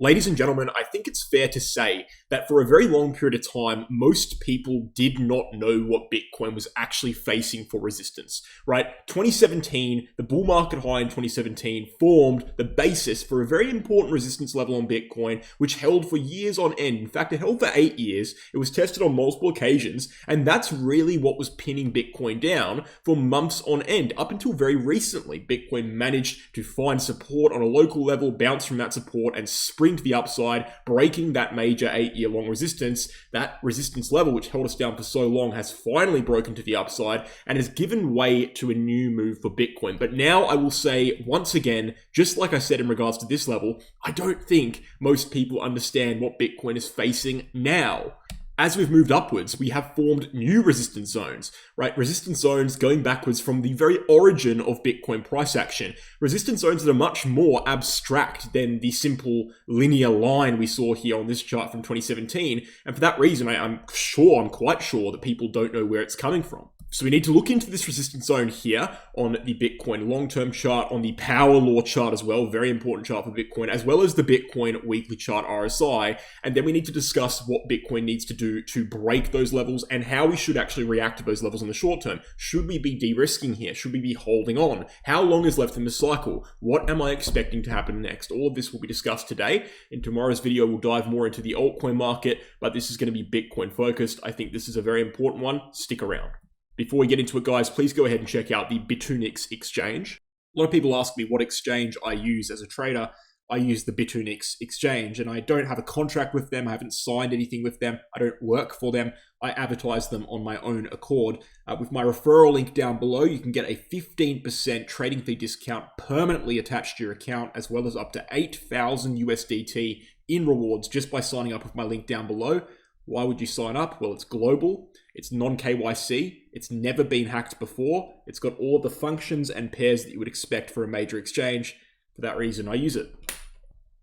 Ladies and gentlemen, I think it's fair to say that for a very long period of time, most people did not know what Bitcoin was actually facing for resistance, right? 2017, the bull market high in 2017 formed the basis for a very important resistance level on Bitcoin, which held for years on end. In fact, it held for 8 years. It was tested on multiple occasions, and that's really what was pinning Bitcoin down for months on end. Up until very recently, Bitcoin managed to find support on a local level, bounce from that support, and sprint to the upside, breaking that major 8-year-long resistance. That resistance level, which held us down for so long, has finally broken to the upside and has given way to a new move for Bitcoin. But now I will say once again, just like I said in regards to this level, I don't think most people understand what Bitcoin is facing now. As we've moved upwards, we have formed new resistance zones, right? Resistance zones going backwards from the very origin of Bitcoin price action. Resistance zones that are much more abstract than the simple linear line we saw here on this chart from 2017. And for that reason, I'm quite sure that people don't know where it's coming from. So we need to look into this resistance zone here on the Bitcoin long-term chart, on the power law chart as well, very important chart for Bitcoin, as well as the Bitcoin weekly chart RSI. And then we need to discuss what Bitcoin needs to do to break those levels and how we should actually react to those levels in the short term. Should we be de-risking here? Should we be holding on? How long is left in the cycle? What am I expecting to happen next? All of this will be discussed today. In tomorrow's video, we'll dive more into the altcoin market, but this is going to be Bitcoin focused. I think this is a very important one. Stick around. Before we get into it, guys, please go ahead and check out the Bitunix Exchange. A lot of people ask me what exchange I use as a trader. I use the Bitunix Exchange, and I don't have a contract with them. I haven't signed anything with them. I don't work for them. I advertise them on my own accord. With my referral link down below, you can get a 15% trading fee discount permanently attached to your account, as well as up to 8,000 USDT in rewards just by signing up with my link down below. Why would you sign up? Well, it's global, it's non-KYC, it's never been hacked before, it's got all of the functions and pairs that you would expect for a major exchange. For that reason, I use it.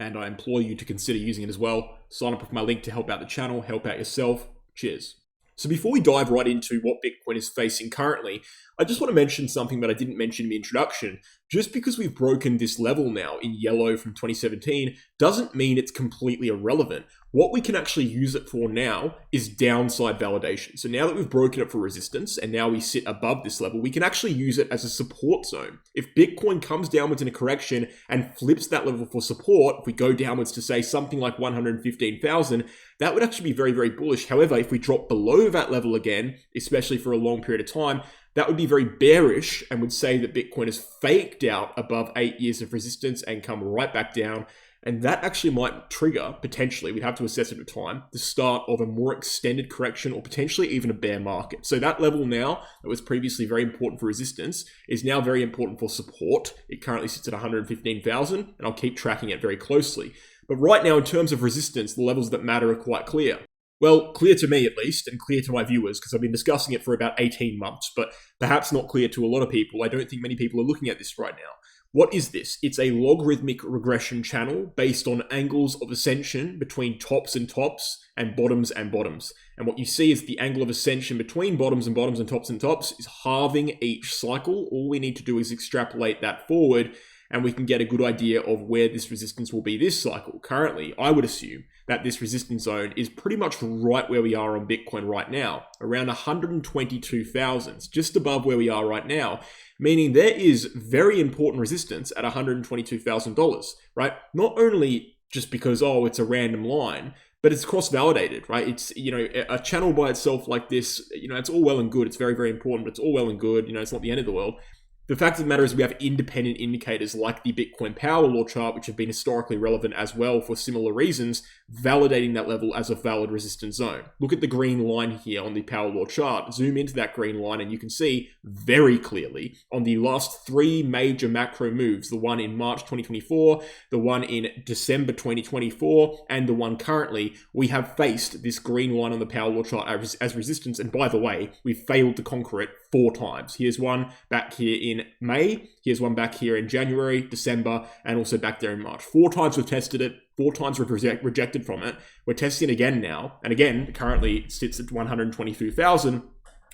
And I implore you to consider using it as well. Sign up with my link to help out the channel, help out yourself. Cheers. So before we dive right into what Bitcoin is facing currently, I just want to mention something that I didn't mention in the introduction. Just because we've broken this level now in yellow from 2017 doesn't mean it's completely irrelevant. What we can actually use it for now is downside validation. So now that we've broken it for resistance and now we sit above this level, we can actually use it as a support zone. If Bitcoin comes downwards in a correction and flips that level for support, if we go downwards to say something like 115,000, that would actually be very, very bullish. However, if we drop below that level again, especially for a long period of time, that would be very bearish and would say that Bitcoin has faked out above 8 years of resistance and come right back down. And that actually might trigger, potentially, we'd have to assess it at time, the start of a more extended correction or potentially even a bear market. So that level now, that was previously very important for resistance, is now very important for support. It currently sits at 115,000, and I'll keep tracking it very closely. But right now, in terms of resistance, the levels that matter are quite clear. Well, clear to me at least, and clear to my viewers, because I've been discussing it for about 18 months, but perhaps not clear to a lot of people. I don't think many people are looking at this right now. What is this? It's a logarithmic regression channel based on angles of ascension between tops and tops and bottoms and bottoms. And what you see is the angle of ascension between bottoms and bottoms and tops is halving each cycle. All we need to do is extrapolate that forward, and we can get a good idea of where this resistance will be this cycle. Currently, I would assume that this resistance zone is pretty much right where we are on Bitcoin right now, around 122,000, just above where we are right now, meaning there is very important resistance at $122,000, right? Not only just because, oh, it's a random line, but it's cross-validated, right? It's, a channel by itself like this, it's all well and good. It's very, very important, but it's all well and good. It's not the end of the world. The fact of the matter is we have independent indicators like the Bitcoin power law chart, which have been historically relevant as well for similar reasons, validating that level as a valid resistance zone. Look at the green line here on the power law chart. Zoom into that green line and you can see very clearly on the last 3 major macro moves, the one in March 2024, the one in December 2024, and the one currently, we have faced this green line on the power law chart as resistance. And by the way, we've failed to conquer it 4 times. Here's one back here in May, here's one back here in January, December, and also back there in March. 4 times we've tested it, 4 times we've rejected from it. We're testing it again now, and again, currently it sits at 122,000,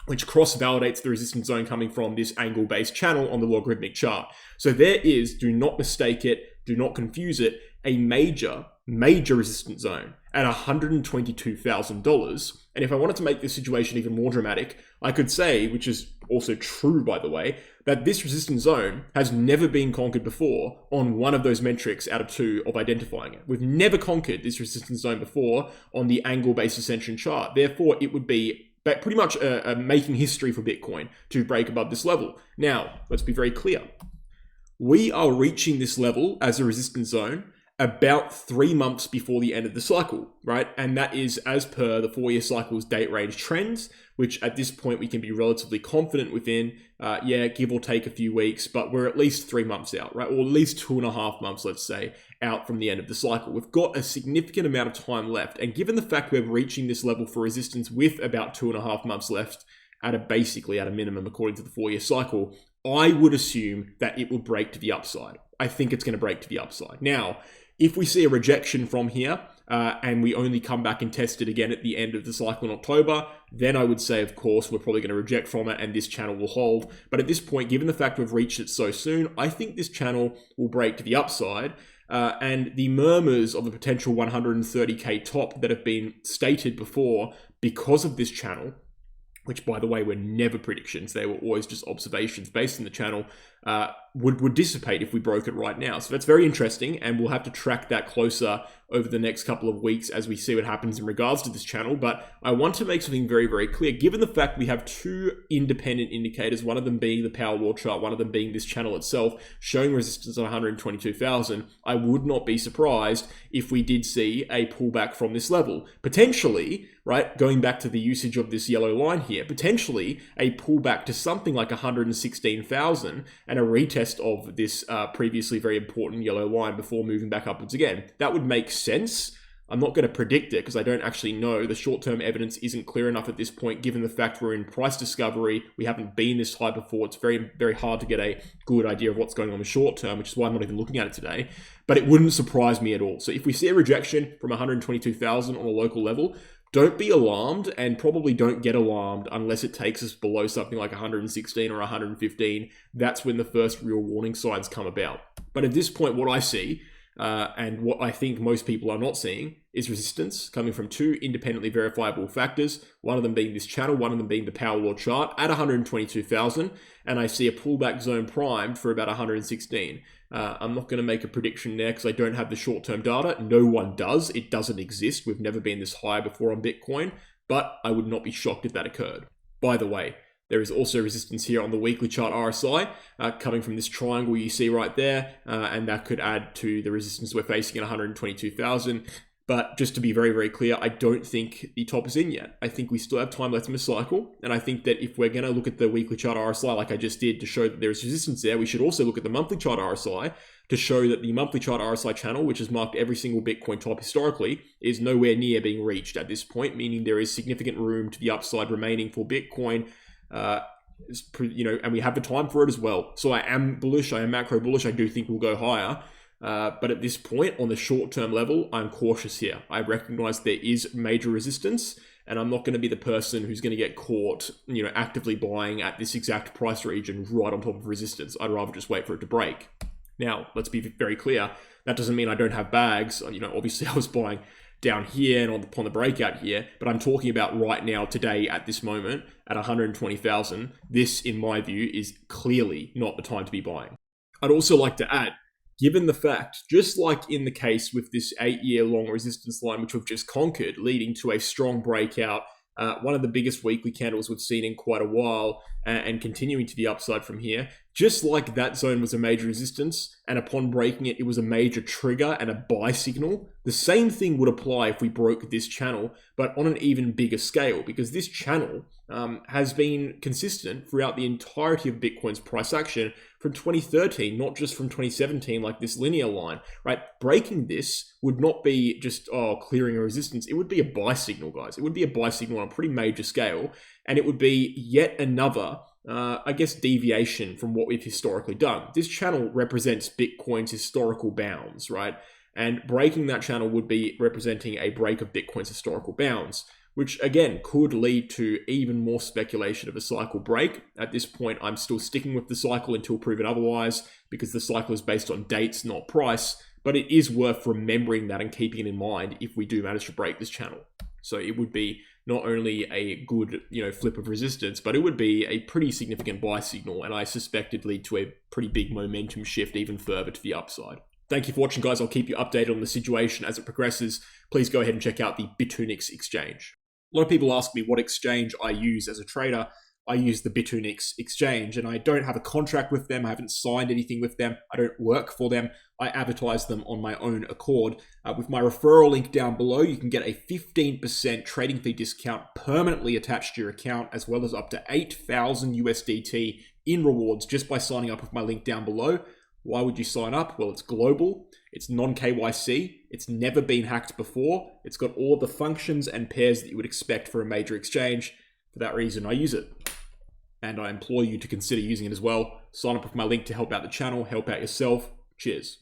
which cross-validates the resistance zone coming from this angle-based channel on the logarithmic chart. So there is, do not mistake it, do not confuse it, a major major resistance zone at $122,000. And if I wanted to make this situation even more dramatic, I could say, which is also true by the way, that this resistance zone has never been conquered before on one of those metrics out of two of identifying it. We've never conquered this resistance zone before on the angle-based ascension chart. Therefore, it would be pretty much making history for Bitcoin to break above this level. Now, let's be very clear. We are reaching this level as a resistance zone about 3 months before the end of the cycle, right? And that is as per the 4-year cycle's date range trends, which at this point we can be relatively confident within, give or take a few weeks, but we're at least 3 months out, right? Or at least 2.5 months, let's say, out from the end of the cycle. We've got a significant amount of time left. And given the fact we're reaching this level for resistance with about 2.5 months left, basically at a minimum according to the 4-year cycle, I would assume that it will break to the upside. I think it's going to break to the upside. Now, if we see a rejection from here and we only come back and test it again at the end of the cycle in October, then I would say, of course, we're probably going to reject from it and this channel will hold. But at this point, given the fact we've reached it so soon, I think this channel will break to the upside. And the murmurs of a potential 130K top that have been stated before because of this channel, which by the way were never predictions, they were always just observations based on the channel, would dissipate if we broke it right now. So that's very interesting, and we'll have to track that closer over the next couple of weeks as we see what happens in regards to this channel. But I want to make something very, very clear. Given the fact we have two independent indicators, one of them being the Powerwall chart, one of them being this channel itself, showing resistance at 122,000, I would not be surprised if we did see a pullback from this level. Potentially, right, going back to the usage of this yellow line here, potentially a pullback to something like 116,000 and a retest of this previously very important yellow line before moving back upwards again. That would make sense. I'm not going to predict it because I don't actually know. The short-term evidence isn't clear enough at this point, given the fact we're in price discovery. We haven't been this high before. It's very, very hard to get a good idea of what's going on in the short term, which is why I'm not even looking at it today. But it wouldn't surprise me at all. So if we see a rejection from 122,000 on a local level, don't be alarmed, and probably don't get alarmed unless it takes us below something like 116 or 115. That's when the first real warning signs come about. But at this point, what I see, and what I think most people are not seeing, is resistance coming from two independently verifiable factors, one of them being this channel, one of them being the Powerwall chart at 122,000, and I see a pullback zone primed for about 116. I'm not going to make a prediction there because I don't have the short-term data. No one does. It doesn't exist. We've never been this high before on Bitcoin, but I would not be shocked if that occurred. By the way, there is also resistance here on the weekly chart RSI coming from this triangle you see right there, and that could add to the resistance we're facing at 122,000. But just to be very, very clear, I don't think the top is in yet. I think we still have time left in the cycle. And I think that if we're going to look at the weekly chart RSI like I just did to show that there is resistance there, we should also look at the monthly chart RSI to show that the monthly chart RSI channel, which has marked every single Bitcoin top historically, is nowhere near being reached at this point, meaning there is significant room to the upside remaining for Bitcoin. And we have the time for it as well. So I am bullish. I am macro bullish. I do think we'll go higher. But at this point, on the short-term level, I'm cautious here. I recognize there is major resistance, and I'm not going to be the person who's going to get caught, actively buying at this exact price region right on top of resistance. I'd rather just wait for it to break. Now, let's be very clear. That doesn't mean I don't have bags. Obviously I was buying down here and upon the breakout here, but I'm talking about right now, today, at this moment, at 120,000. This, in my view, is clearly not the time to be buying. I'd also like to add, given the fact, just like in the case with this 8-year-long resistance line, which we've just conquered, leading to a strong breakout, one of the biggest weekly candles we've seen in quite a while, and continuing to the upside from here, just like that zone was a major resistance, and upon breaking it, it was a major trigger and a buy signal, the same thing would apply if we broke this channel, but on an even bigger scale, because this channel has been consistent throughout the entirety of Bitcoin's price action from 2013, not just from 2017, like this linear line, right? Breaking this would not be just, clearing a resistance. It would be a buy signal, guys. It would be a buy signal on a pretty major scale, and it would be yet another deviation from what we've historically done. This channel represents Bitcoin's historical bounds, right? And breaking that channel would be representing a break of Bitcoin's historical bounds, which again could lead to even more speculation of a cycle break. At this point, I'm still sticking with the cycle until proven otherwise, because the cycle is based on dates, not price. but it is worth remembering that and keeping it in mind if we do manage to break this channel. So it would be not only a good, flip of resistance, but it would be a pretty significant buy signal, and I suspect it'd lead to a pretty big momentum shift even further to the upside. Thank you for watching, guys. I'll keep you updated on the situation as it progresses. Please go ahead and check out the Bitunix Exchange. A lot of people ask me what exchange I use as a trader. I use the Bitunix Exchange, and I don't have a contract with them. I haven't signed anything with them. I don't work for them. I advertise them on my own accord. With my referral link down below, you can get a 15% trading fee discount permanently attached to your account, as well as up to 8,000 USDT in rewards just by signing up with my link down below. Why would you sign up? Well, it's global, it's non-KYC, it's never been hacked before, it's got all the functions and pairs that you would expect for a major exchange. For that reason, I use it. And I implore you to consider using it as well. Sign up with my link to help out the channel, help out yourself. Cheers.